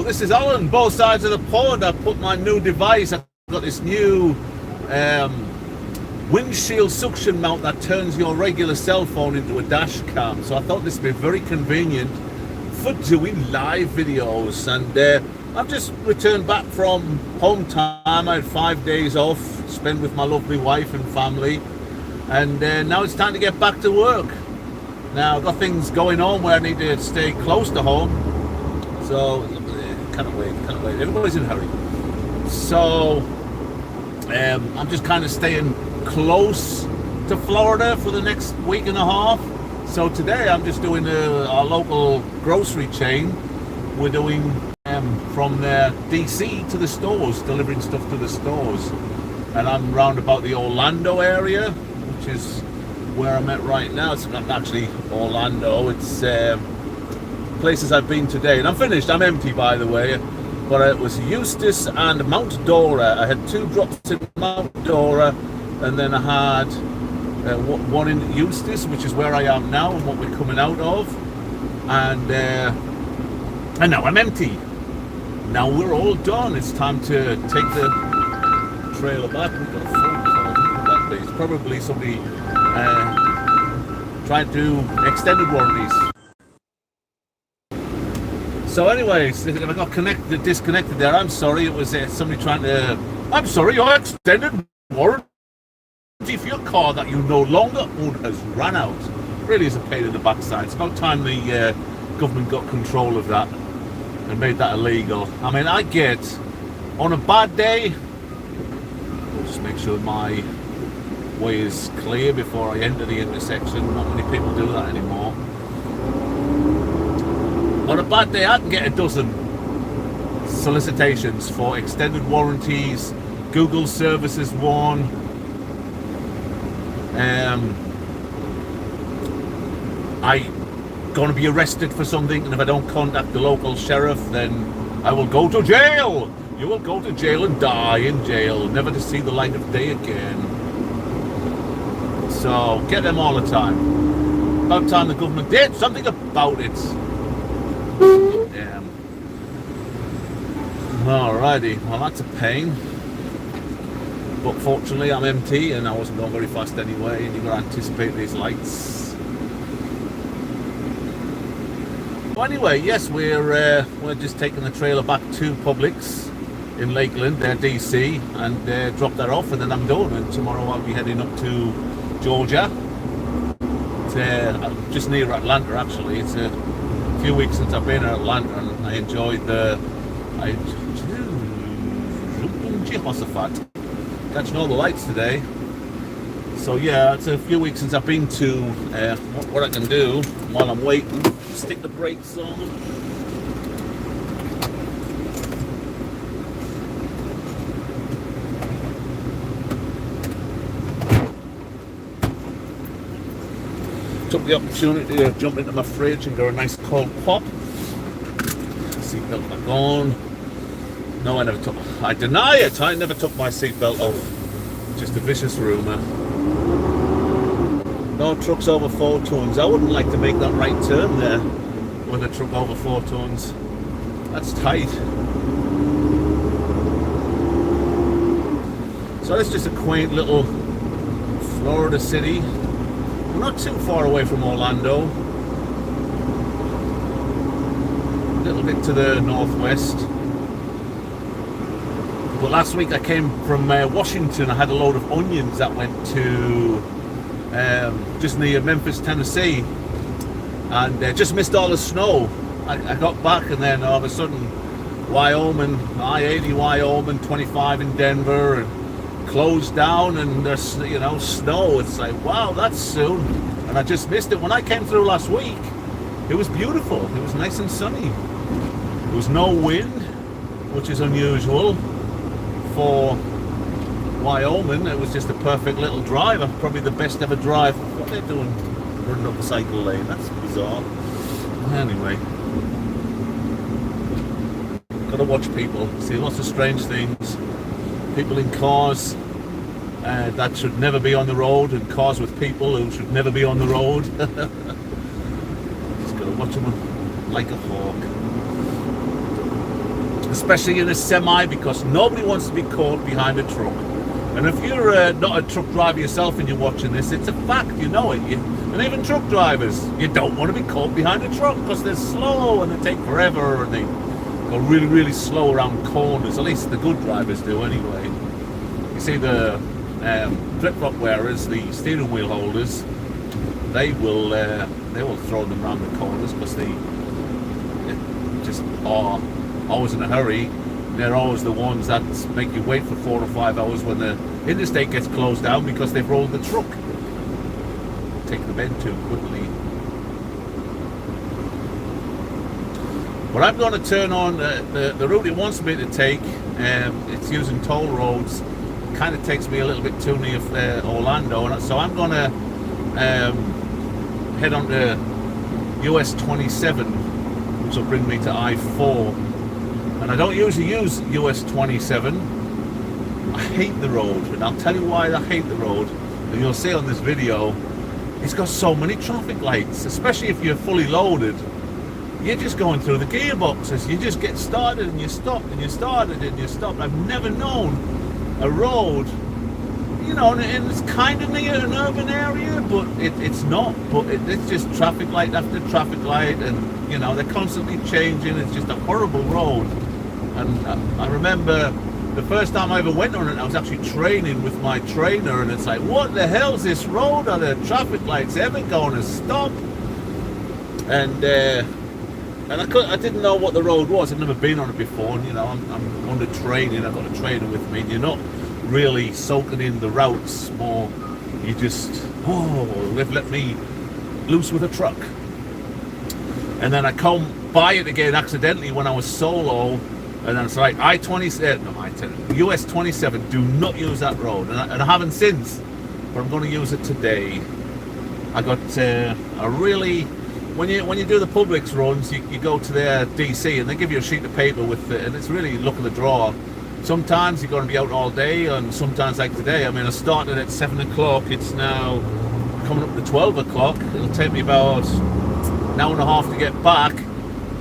this is Alan, both sides of the pond. I put my new device. I've got this new windshield suction mount that turns your regular cell phone into a dash cam. So I thought this would be very convenient for doing live videos. And I've just returned back from home time. I had 5 days off, spent with my lovely wife and family. And now it's time to get back to work. Now I've got things going on where I need to stay close to home. So can't wait. Everybody's in a hurry. So I'm just kind of staying close to Florida for the next week and a half. So today I'm just doing our local grocery chain. We're doing from the DC to the stores, delivering stuff to the stores. And I'm round about the Orlando area, which is where I'm at right now. It's not actually Orlando, it's places I've been today. And I'm finished, I'm empty by the way. But it was Eustis and Mount Dora. I had 2 drops in Mount Dora, and then I had one in Eustis, which is where I am now and what we're coming out of. And now I'm empty. Now we're all done. It's time to take the trailer back. We've got a phone call. Who could that be? It's probably somebody trying to do extended warranties. So anyways, I got disconnected there. I'm sorry, it was somebody trying to... I'm sorry, your extended warranty for your car that you no longer own has run out. Really is a pain in the backside. It's about time the government got control of that and made that illegal. I mean, I get, on a bad day, I'll just make sure my way is clear before I enter the intersection. Not many people do that anymore. On a bad day, I can get a dozen solicitations for extended warranties, Google services one. I'm going to be arrested for something, and if I don't contact the local sheriff, then I will go to jail. You will go to jail and die in jail, never to see the light of day again. So get them all the time. About time the government did something about it. Damn. Alrighty, well that's a pain. But fortunately I'm empty and I wasn't going very fast anyway, and you've got to anticipate these lights. Well, anyway, yes, we're just taking the trailer back to Publix in Lakeland, DC, and drop that off, and then I'm done. And tomorrow I'll be heading up to Georgia. It's just near Atlanta actually. It's a few weeks since I've been in Atlanta, and I enjoyed catching all the lights today. So yeah, it's a few weeks since I've been to what I can do while I'm waiting, stick the brakes on. Took the opportunity to jump into my fridge and get a nice cold pop. Seatbelt back on. No, I deny it, I never took my seatbelt off. Just a vicious rumour. No trucks over 4 tons. I wouldn't like to make that right turn there with a truck over 4 tons. That's tight. So that's just a quaint little Florida city. We're not too far away from Orlando. A little bit to the northwest. But last week I came from Washington. I had a load of onions that went to just near Memphis, Tennessee, and just missed all the snow. I got back, and then all of a sudden Wyoming, I-80 Wyoming, 25 in Denver, and closed down, and there's snow. It's like, wow, that's soon. And I just missed it. When I came through last week, it was beautiful. It was nice and sunny. There was no wind, which is unusual for Wyoming. It was just a perfect little drive. Probably the best ever drive. What they're doing, running up the cycle lane, that's bizarre. Anyway, gotta watch people. See lots of strange things. People in cars that should never be on the road, and cars with people who should never be on the road. Just gotta watch them like a hawk. especially in a semi, because nobody wants to be caught behind a truck. And if you're not a truck driver yourself and you're watching this, it's a fact, you know it. And even truck drivers, you don't want to be caught behind a truck because they're slow and they take forever and they go really, really slow around corners. At least the good drivers do anyway. You see the flip-flop wearers, the steering wheel holders, they will throw them around the corners because they just are always in a hurry. They're always the ones that make you wait for 4 or 5 hours when the interstate gets closed down because they've rolled the truck. Take the bend too quickly. But I'm going to turn on the route it wants me to take. It's using toll roads. It kind of takes me a little bit too near Orlando, and so I'm going to head on to US 27, which will bring me to I-4. And I don't usually use US 27. I hate the road, and I'll tell you why I hate the road. And you'll see on this video, it's got so many traffic lights, especially if you're fully loaded. You're just going through the gearboxes. You just get started and you stop, and you started and you stopped. I've never known a road, you know, and it's kind of near an urban area, but it's not. But it's just traffic light after traffic light, and you know, they're constantly changing. It's just a horrible road. And I remember the first time I ever went on it, I was actually training with my trainer, and it's like, what the hell's this road? Are the traffic lights ever going to stop? And I didn't know what the road was. I'd never been on it before. And, you know, I'm under training. I've got a trainer with me. You're not really soaking in the routes. More, you just, they've let me loose with a truck. And then I come by it again accidentally when I was solo. And then it's like US 27, do not use that road. And I haven't since, but I'm going to use it today. I got a really, when you do the Publix runs, you go to their DC and they give you a sheet of paper with it, and it's really luck of the draw. Sometimes you're going to be out all day, and sometimes like today, I mean, I started at 7 o'clock, it's now coming up to 12 o'clock. It'll take me about an hour and a half to get back.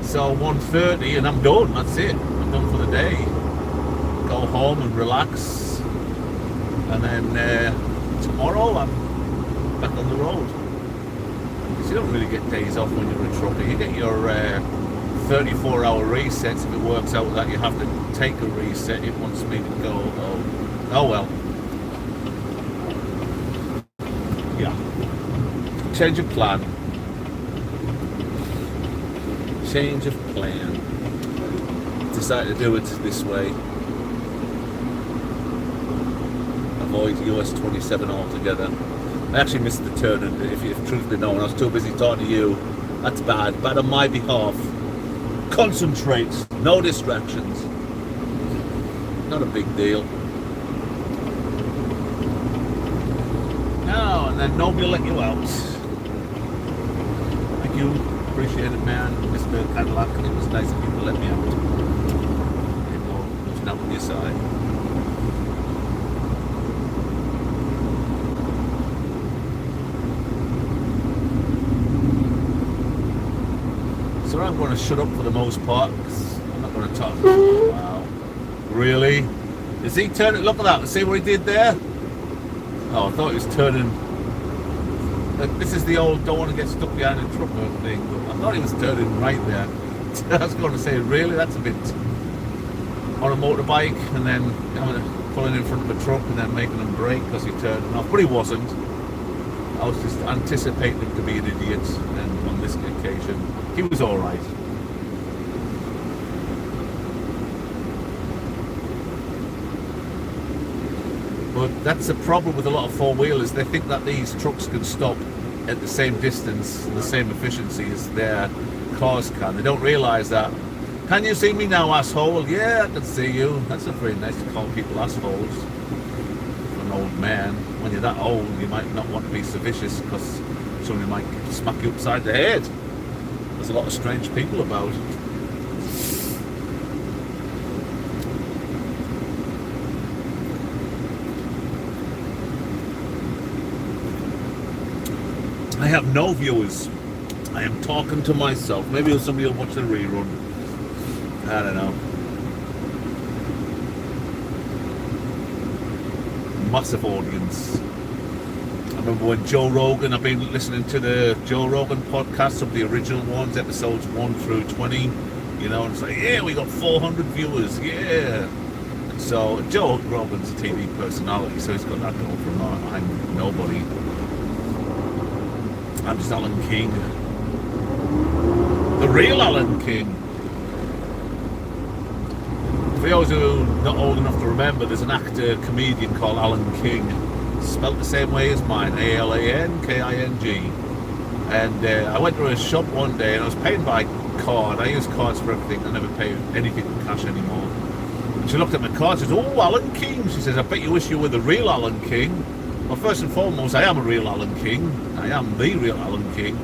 So 1:30 and I'm done, that's it. I'm done for the day. Go home and relax. And then tomorrow I'm back on the road. So you don't really get days off when you're a trucker. You get your 34-hour resets. If it works out that you have to take a reset, it wants me to go. Oh well. Yeah. Change of plan. Change of plan. Decided to do it this way. Avoid US 27 altogether. I actually missed the turn, and if truth be known, I was too busy talking to you. That's bad. Bad on my behalf. Concentrate. No distractions. Not a big deal. No, and then nobody will let you out. Thank you. Appreciate it, man. Mr. Cadillac. It was nice of you to let me out. You know, looking out on your side. So I'm going to shut up for the most part, because I'm not going to talk. Wow. Really? Is he turning? Look at that. See what he did there? Oh, I thought he was turning. This is the old don't want to get stuck behind a truck thing. But I thought he was turning right there. I was going to say, really? That's a bit on a motorbike, and then pulling in front of a truck and then making him brake because he turned off. But he wasn't. I was just anticipating him to be an idiot, and on this occasion, he was all right. But that's the problem with a lot of four-wheelers. They think that these trucks can stop at the same distance, the same efficiency as their cars can. They don't realise that. Can you see me now, asshole? Yeah, I can see you. That's not very nice to call people assholes. For an old man. When you're that old, you might not want to be so vicious because somebody might smack you upside the head. There's a lot of strange people about. I have no viewers. I am talking to myself. Maybe somebody will watch the rerun. I don't know. massive audience. I remember when Joe Rogan, I've been listening to the Joe Rogan podcast, some of the original ones, episodes 1 through 20, you know, and it's like, yeah, we got 400 viewers, yeah. So Joe Rogan's a TV personality, so he's got that going for him. I'm nobody. I'm just Alan King. The real Alan King. For those who are not old enough to remember, there's an actor, comedian called Alan King, spelt the same way as mine, A-L-A-N-K-I-N-G. And I went to a shop one day and I was paying by card. I use cards for everything. I never pay anything in cash anymore. And she looked at my card and says, oh, Alan King. She says, I bet you wish you were the real Alan King. Well, first and foremost, I am a real Alan King. I am the real Alan King.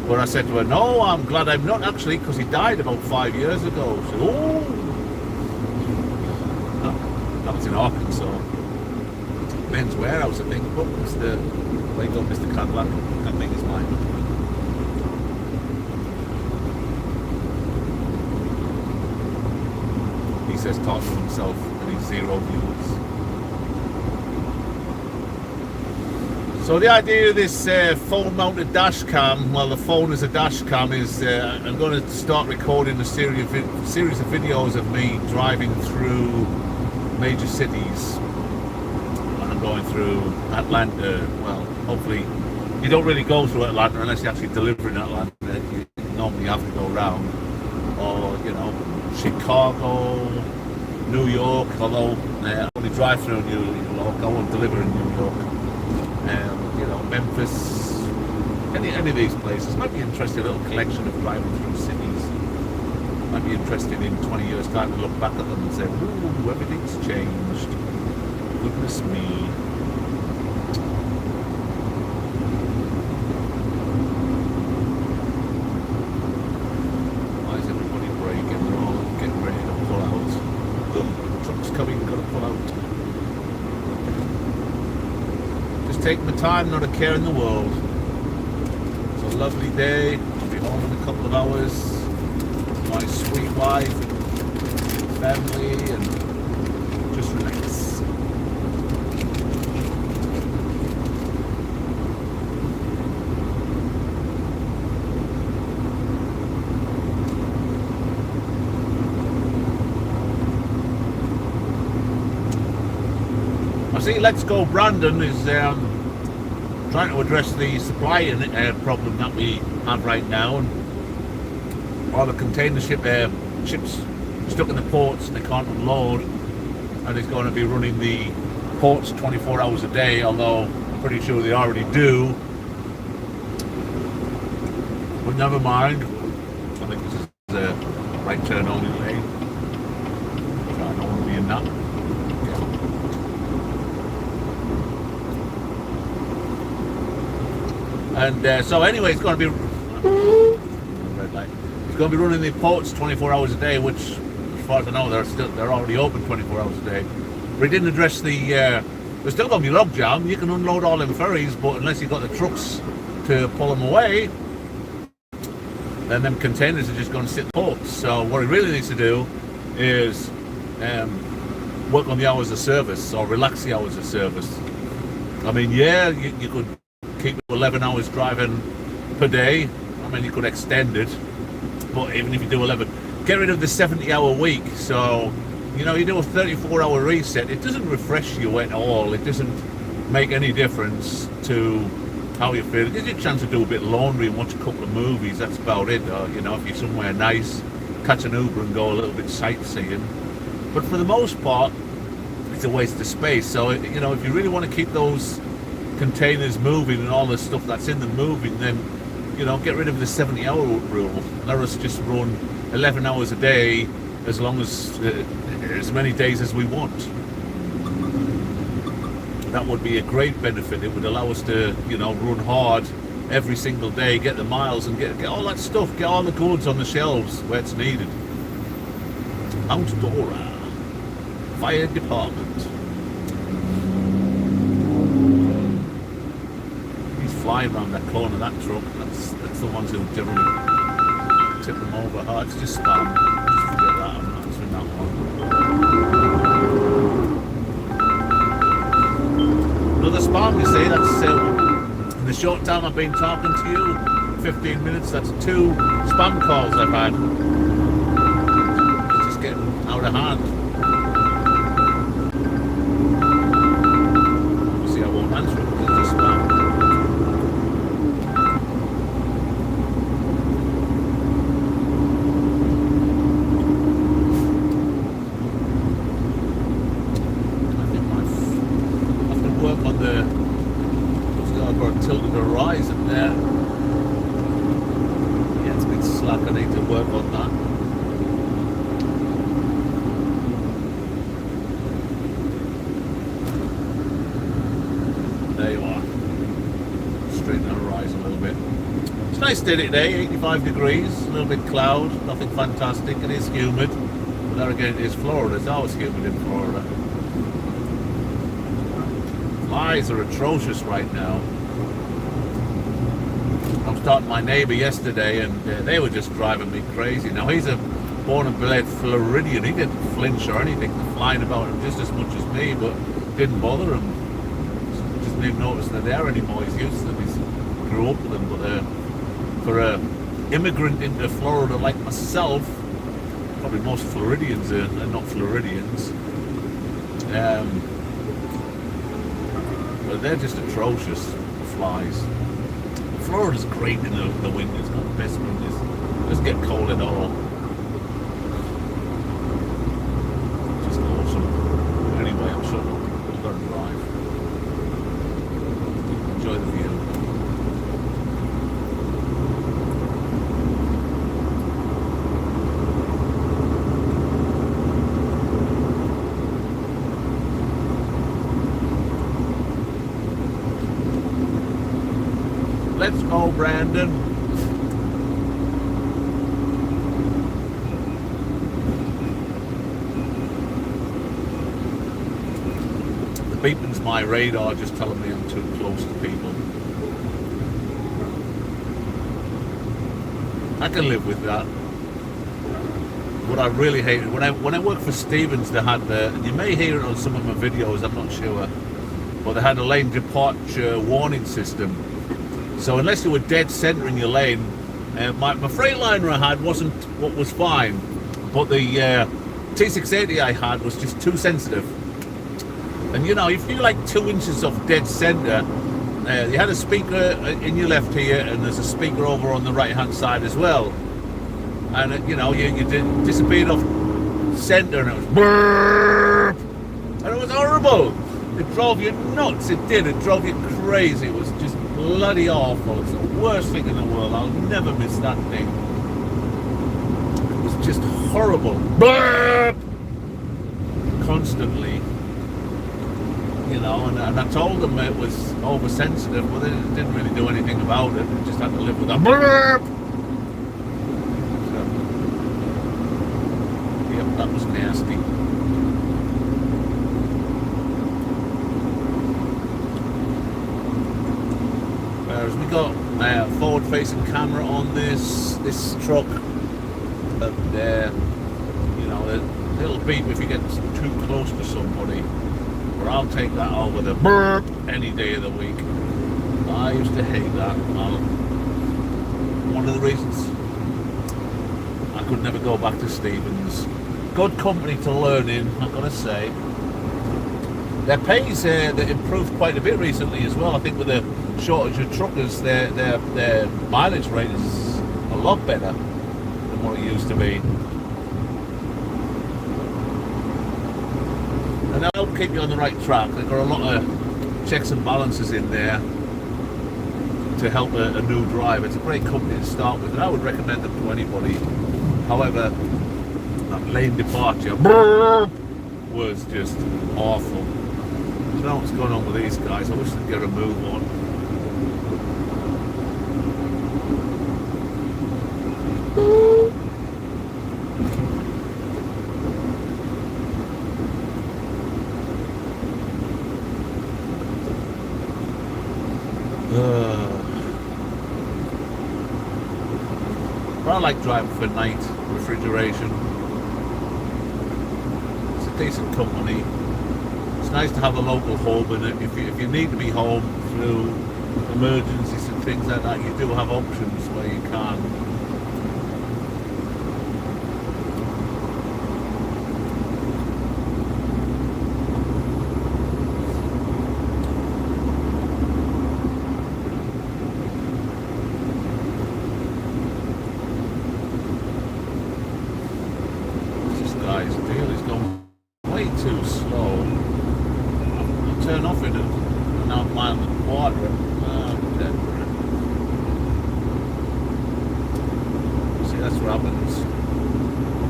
Where I said to her, no, I'm glad I'm not actually, because he died about 5 years ago. She said, oh. That was in Arkansas. Men's Warehouse, I think. But Mr. Cadillac, I think is mine. He says talk to himself and he's 0 views. So the idea of this phone-mounted dash cam, well, the phone as a dash cam, is I'm going to start recording a series of videos of me driving through major cities. And I'm going through Atlanta. Well, hopefully you don't really go through Atlanta unless you actually deliver in Atlanta. You normally have to go around, or you know, Chicago, New York. Although I only drive through New York, I won't deliver in New York. You know, Memphis, any of these places. Might be interesting, a little collection of driving through cities. Might be interesting in 20 years' time to look back at them and say, ooh, everything's changed. Goodness me. Why is everybody braking? They're all getting ready to pull out. The truck's coming, gotta pull out. Take my time, not a care in the world. It's a lovely day. I'll be home in a couple of hours. My sweet wife, family, and just relax. I see Let's Go Brandon is trying to address the supply problem that we have right now, and all the container ships stuck in the ports and they can't unload, and it's going to be running the ports 24 hours a day, although I'm pretty sure they already do. But never mind. I think this is the right turn only lane, so I don't want to be in that. And so anyway, it's going to be red light. It's going to be running the ports 24 hours a day, which, as far as I know, they're already open 24 hours a day. But it didn't address the. There's still going to be log jam. You can unload all them ferries, but unless you've got the trucks to pull them away, then them containers are just going to sit in ports. So what it really needs to do is work on the hours of service, or relax the hours of service. I mean, yeah, you could keep 11 hours driving per day. I mean, you could extend it, but even if you do 11, get rid of the 70-hour week. So, you know, you do a 34-hour reset, it doesn't refresh you at all. It doesn't make any difference to how you feel. It gives you a chance to do a bit of laundry and watch a couple of movies. That's about it. You know, if you're somewhere nice, catch an Uber and go a little bit sightseeing. But for the most part, it's a waste of space. So, you know, if you really want to keep those containers moving and all the stuff that's in them moving, then, you know, get rid of the 70-hour rule. Let us just run 11 hours a day as long as many days as we want. That would be a great benefit. It would allow us to, you know, run hard every single day, get the miles and get all that stuff, get all the goods on the shelves where it's needed. Mount Dora Fire Department. Flying around that corner, that truck, that's the ones who generally tip them over. Oh, it's just spam. Just forget that, I'm not answering that one. short time I've been talking to you, 15 minutes, that's 2 spam calls I've had. It's just getting out of hand. Obviously I won't answer it because it's spam. Tilted horizon there. Yeah, it's a bit slack. I need to work on that. There you are. Straighten the horizon a little bit. It's a nice day today, 85 degrees, a little bit cloud, nothing fantastic. It is humid. But there again, it is Florida. It's always humid in Florida. Flies are atrocious right now. I was talking to my neighbour yesterday and they were just driving me crazy. Now he's a born and bred Floridian. He didn't flinch or anything, flying about him just as much as me, but didn't bother him. Just didn't even notice they're there anymore. He's used to them. He grew up with them. But for an immigrant into Florida like myself, probably most Floridians are not Floridians. But they're just atrocious, flies. Florida's great in the winter. It's got the best winters. It doesn't get cold at all. Just awesome. Anyway, I'm shut up. I've got to drive. Enjoy the view. Let's go, Brandon. The beeping's my radar just telling me I'm too close to people. I can live with that. What I really hated, when I worked for Stevens, they had you may hear it on some of my videos, I'm not sure, but they had a lane departure warning system. So unless you were dead centre in your lane, my Freightliner I had wasn't what was fine, but the T680 I had was just too sensitive. And you know, if you're like 2 inches off dead centre, you had a speaker in your left here, and there's a speaker over on the right hand side as well. And you know, you disappeared off centre, and it was brrrr, and it was horrible. It drove you nuts. It did. It drove you crazy. It was just bloody awful. It's the worst thing in the world. I'll never miss that thing. It was just horrible. Burp! Constantly. You know, and I told them it was oversensitive, but they didn't really do anything about it. They just had to live with that. Burp! So, yep, that was nasty. Whereas we got forward-facing camera on this truck, and you know, it'll beep if you get too close to somebody. But I'll take that over the burp any day of the week. I used to hate that. One of the reasons I could never go back to Stevens. Good company to learn in, I've got to say. Their pays they improved quite a bit recently as well. I think with the shortage of truckers, their mileage rate is a lot better than what it used to be. And they'll help keep you on the right track. They've got a lot of checks and balances in there to help a new driver. It's a great company to start with, and I would recommend them to anybody. However, that lane departure was just awful. I don't know what's going on with these guys. I wish they'd get a move on. But I like driving for night refrigeration. It's a decent company. It's nice to have a local home, and if you need to be home through emergencies and things like that, you do have options where you can. This guy's deal is going way too slow. I'll turn off in an odd mile and a quarter. See, that's what happens.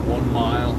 1 mile.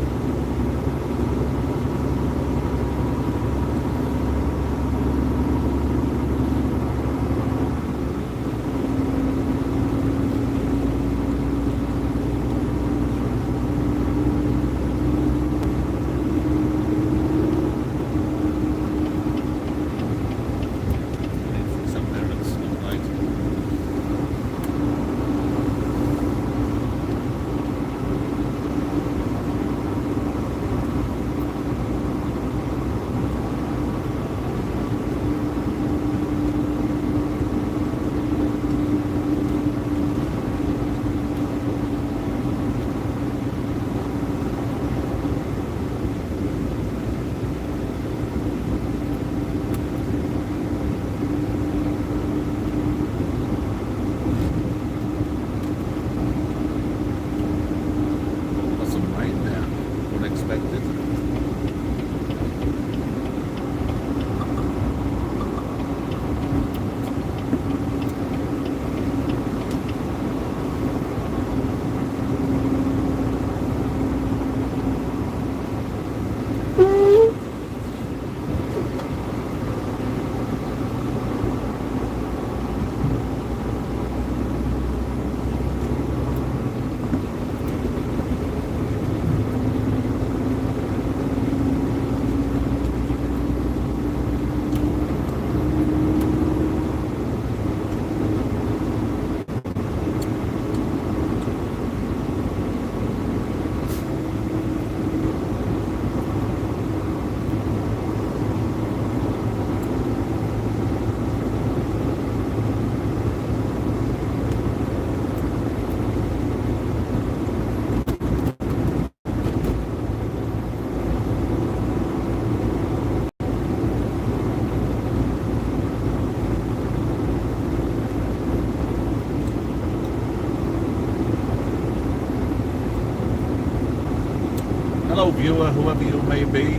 Hello viewer, whoever you may be.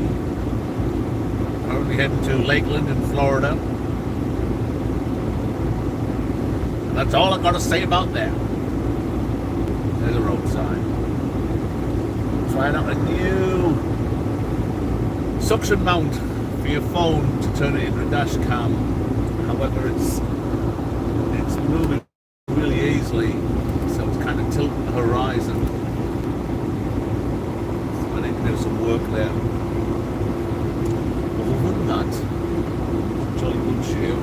Currently heading to Lakeland in Florida. And that's all I've got to say about that. There's a road sign. Trying out a new suction mount for your phone to turn it into a dash cam. However, it's moving really easily, so it's kind of tilting the horizon. Do some work there. Other than that, jolly good show.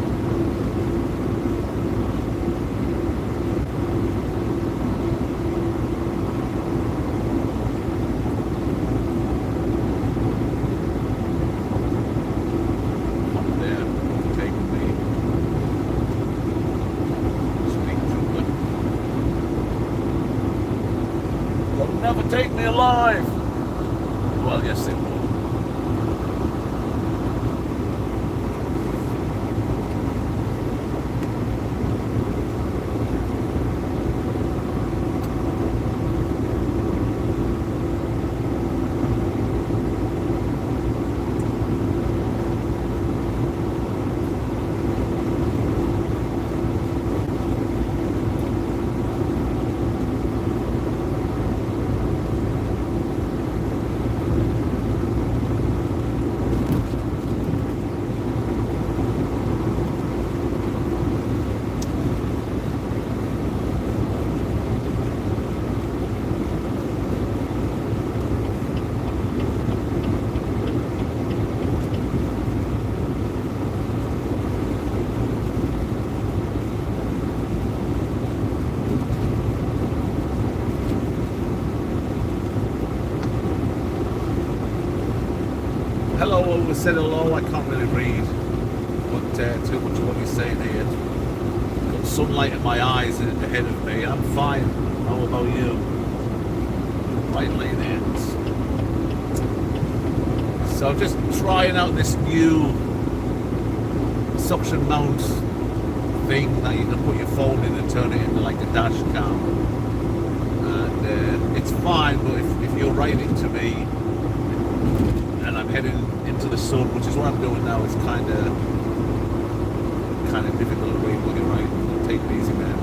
Up there, taking me. Speak through it. They'll never take me alive. Well, yes, they will. Hello, over said hello. I can't really read too much of what you're saying here. sunlight in my eyes ahead of me. I'm fine. How about you? Right lane ends. So just trying out this new suction mount thing that you can put your phone in and turn it into like a dash cam. And it's fine, but if you're writing to me and I'm heading into the sun, which is what I'm doing now, it's kind of difficult to read what you're writing. Take it easy, man.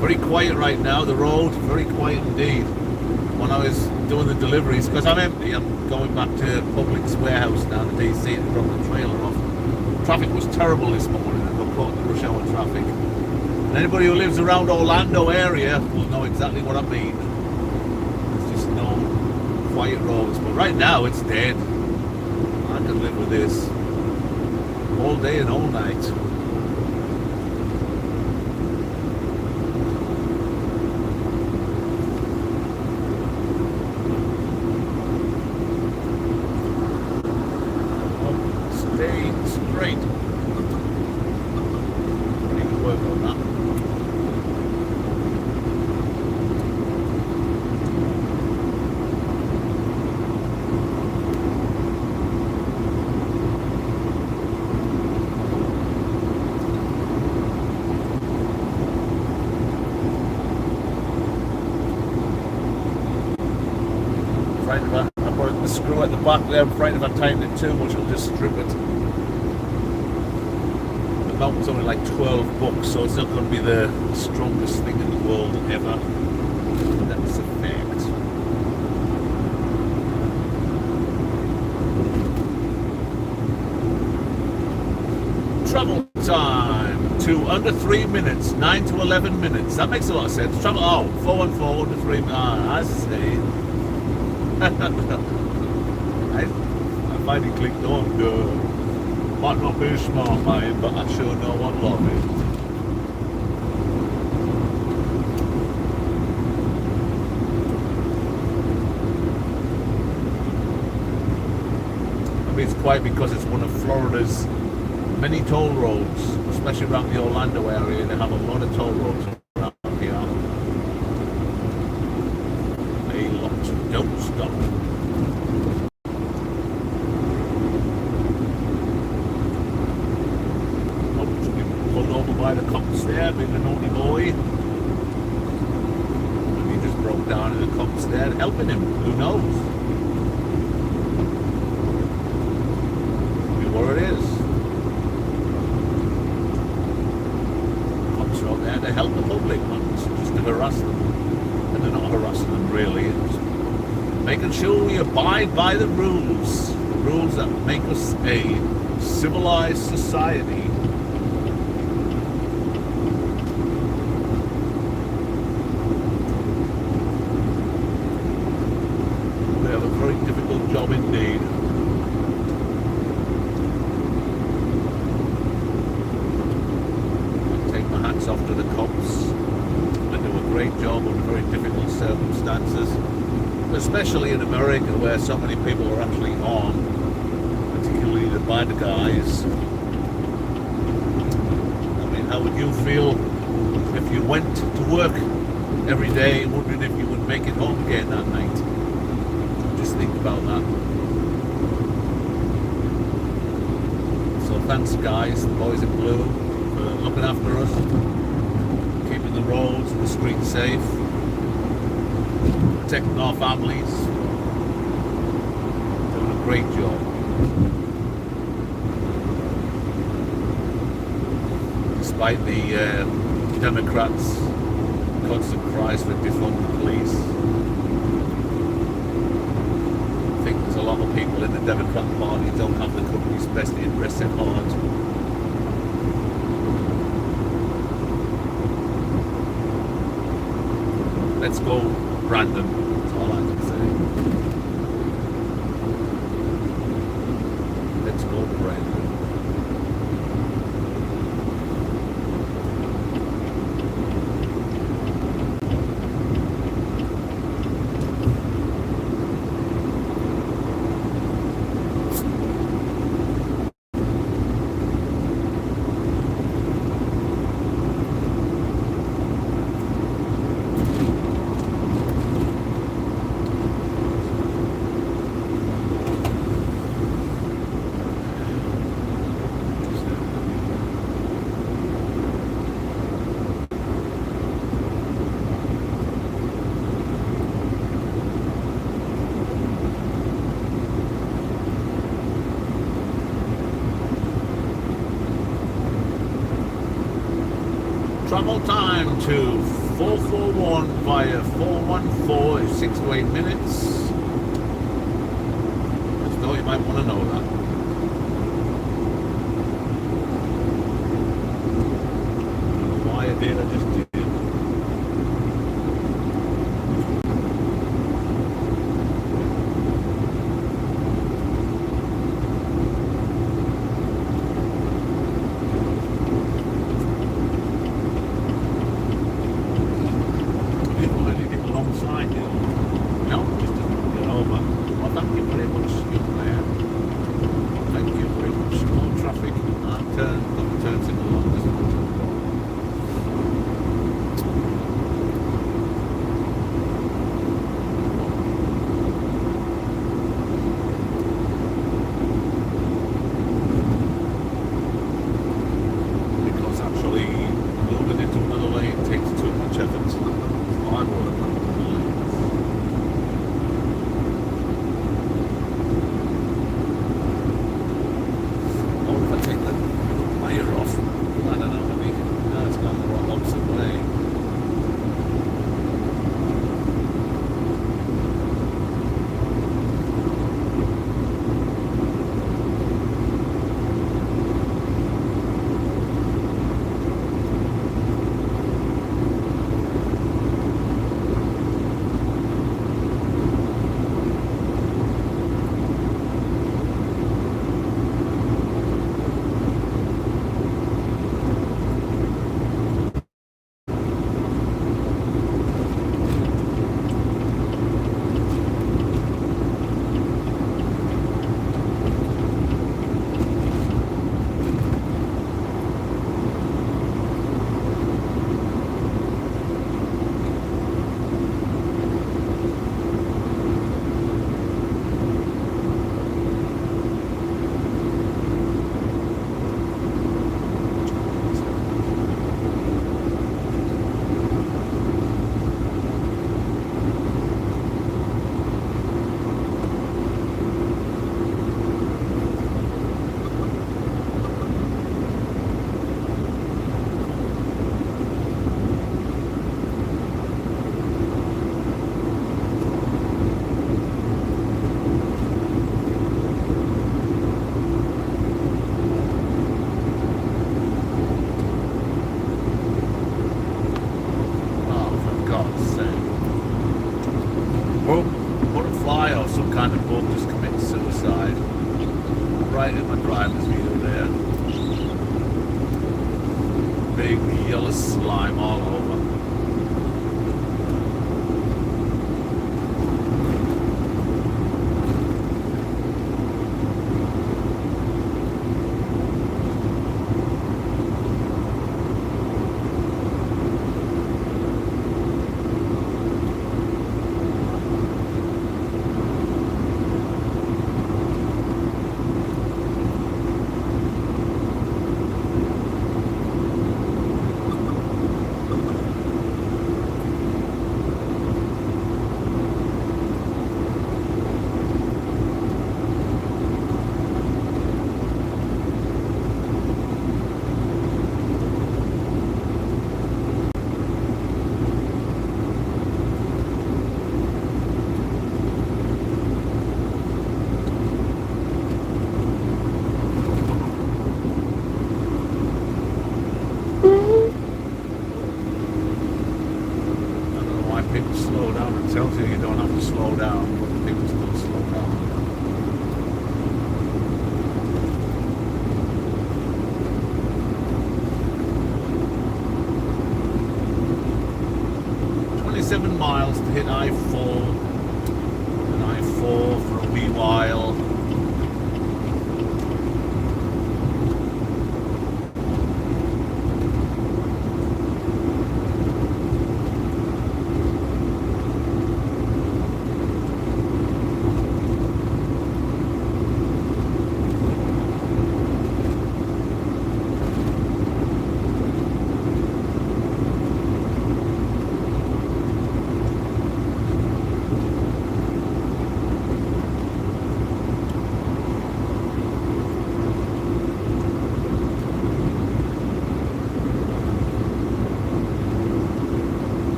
Very quiet right now, the road, very quiet indeed. When I was doing the deliveries, because I'm empty, I'm going back to Publix warehouse down in DC to drop the trailer off. Traffic was terrible this morning. I got caught in the rush hour traffic. And anybody who lives around Orlando area will know exactly what I mean. There's just no quiet roads. But right now it's dead. I can live with this all day and all night. Straight. Need to work on that. Frightened if I put the screw at the back there. I'm frightened if I tighten it too much, it'll just strip it. The mount's only like $12, so it's not going to be the strongest thing in the world ever. That's a fact. Travel time to under 3 minutes, 9 to 11 minutes. That makes a lot of sense. Travel 414 to 3 minutes. I see. I finally clicked on. Might not be a smart man, but I sure know what love is. I mean, it's quiet because it's one of Florida's many toll roads, especially around the Orlando area. They have a lot of toll roads around here. A lot. Don't stop. Pulled over by the cops there, being a naughty boy. And he just broke down and the cops there helping him. Who knows? Maybe what it is. Cops are out there to help the public, not just to harass them. And they're not harassing them really. It's making sure we abide by the rules that make us a civilized society. We have a very difficult job indeed. I take my hats off to the cops. They do a great job under very difficult circumstances. Especially in America where so many people are actually armed, particularly the bad guys. I mean, how would you feel if you went to work every day wondering if you would make it home again that night? Just think about that. So thanks guys, the boys in blue, for looking after us, keeping the roads and the streets safe, protecting our families, doing a great job. Despite the Democrats' constant cries for defund the police, I think there's a lot of people in the Democrat Party who don't have the country's best interests at heart. Let's go, Brandon. That's all I can say. Let's go, Brandon. travel time to 441 via 414 is 6 to 8 minutes. Just thought you might want to know that. Why I did, I just did. Miles to hit I-4, and I-4 for a wee while.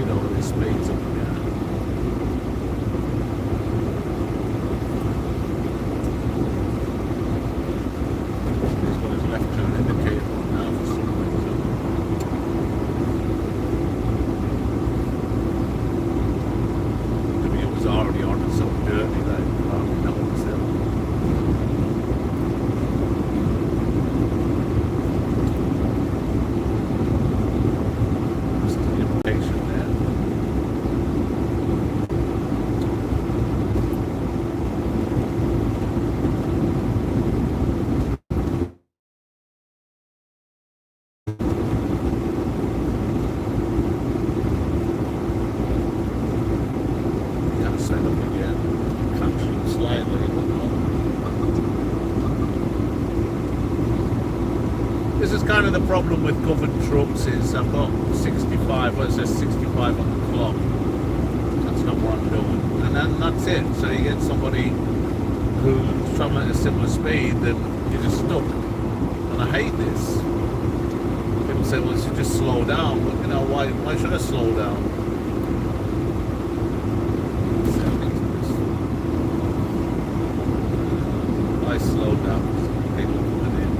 speed over this speeds up again. He's got his left turn indicator on now for some reason. Maybe it was already on it so dirty that no one's there. This is kind of the problem with covered trucks is I've got 65, well it says 65 on the clock. That's not what I'm doing. And then that's it. So you get somebody who's traveling at a similar speed, then you're just stuck. And I hate this. People say, well, you should just slow down. But you know, why should I slow down? I slow down. People coming in.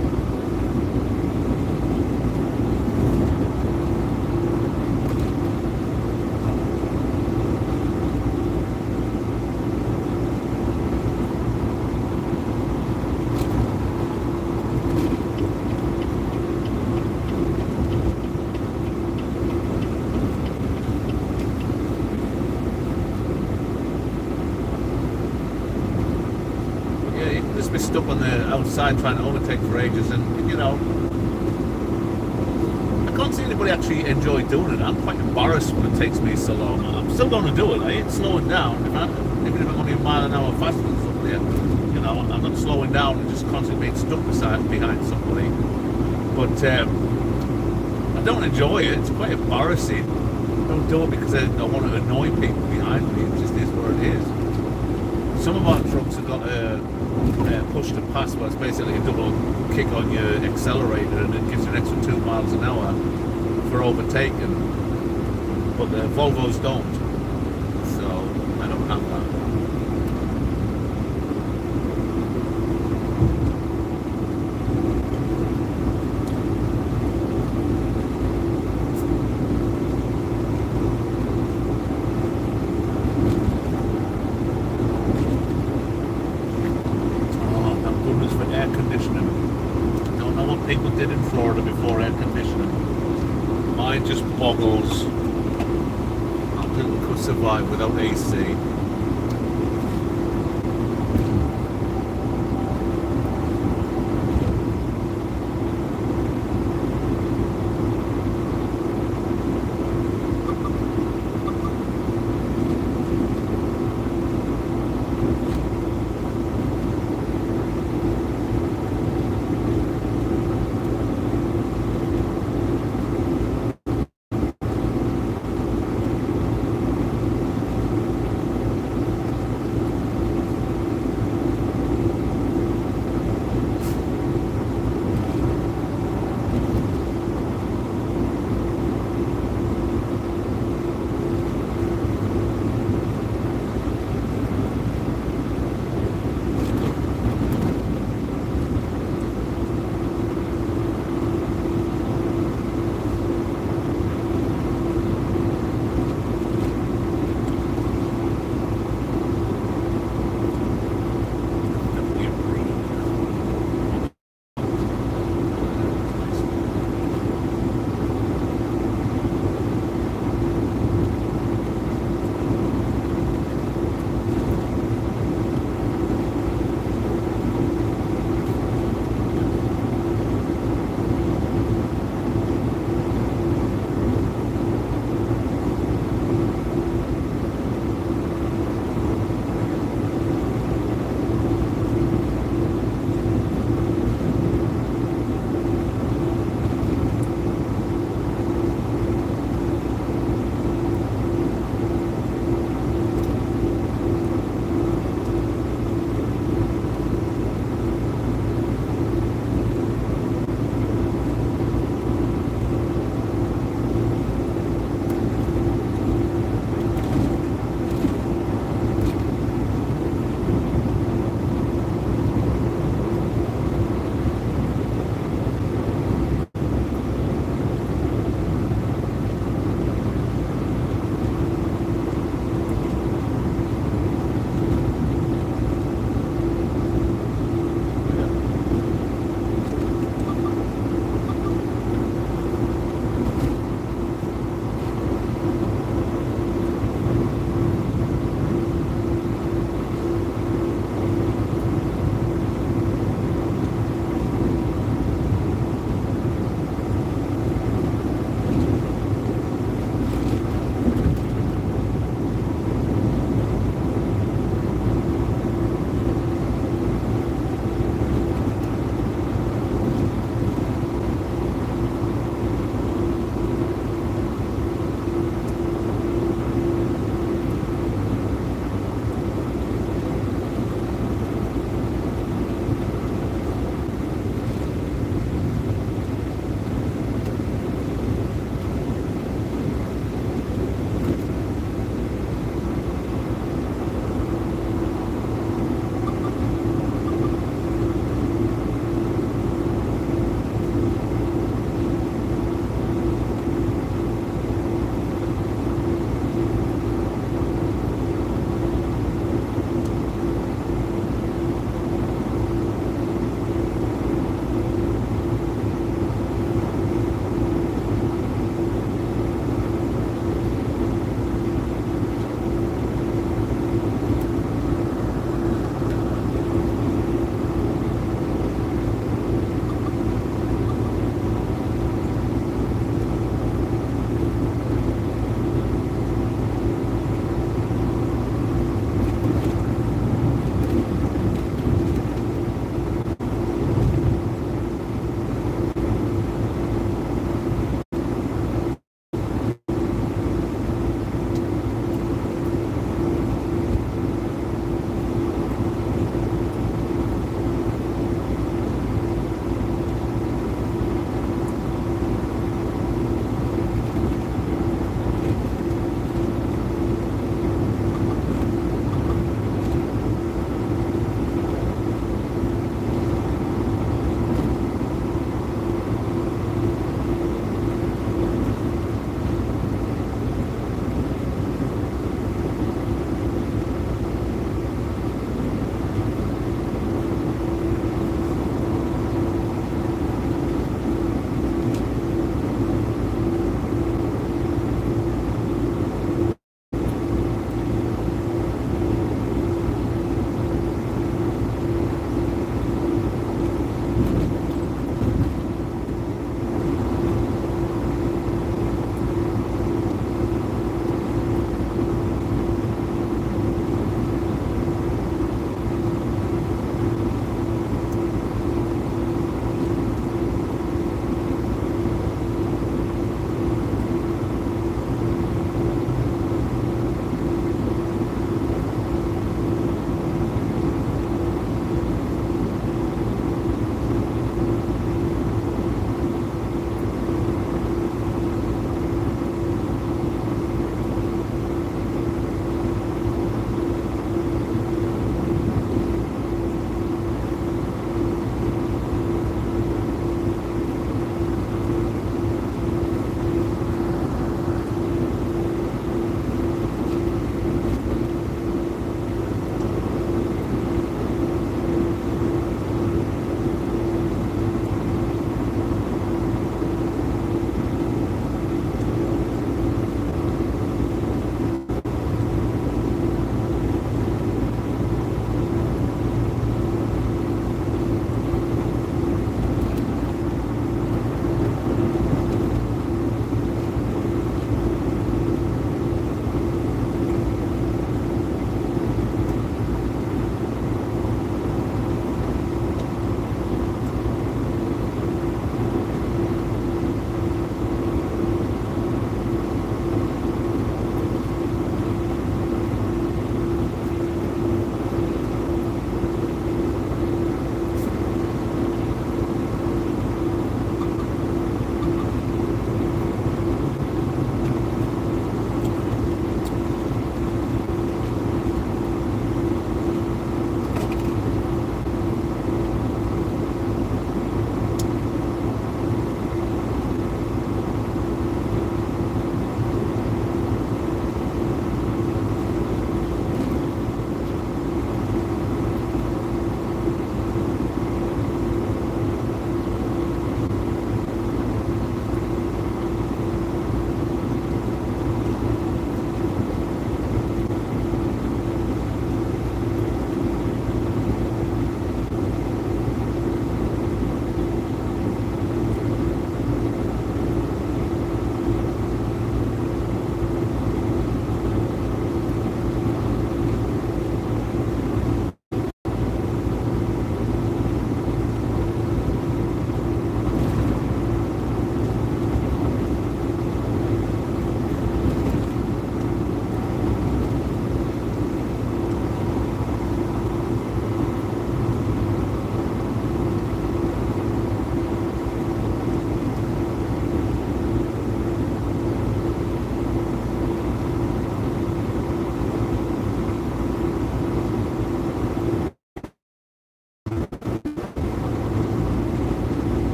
Be stuck on the outside trying to overtake for ages, and you know, I can't see anybody actually enjoy doing it. I'm quite embarrassed when it takes me so long. I'm still going to do it. I ain't slowing down. Even if I'm only a mile an hour faster than somebody, you know, I'm not slowing down and just constantly being stuck behind somebody. But I don't enjoy it. It's quite embarrassing. I don't do it because I don't want to annoy people behind me. It just is what it is. Some of our trucks have got a push to pass, but it's basically a double kick on your accelerator, and it gives you an extra 2 miles an hour for overtaking. But the Volvos don't, so I don't have that. Air conditioning. Don't know what people did in Florida before air conditioning. Mine just boggles how people could survive without AC.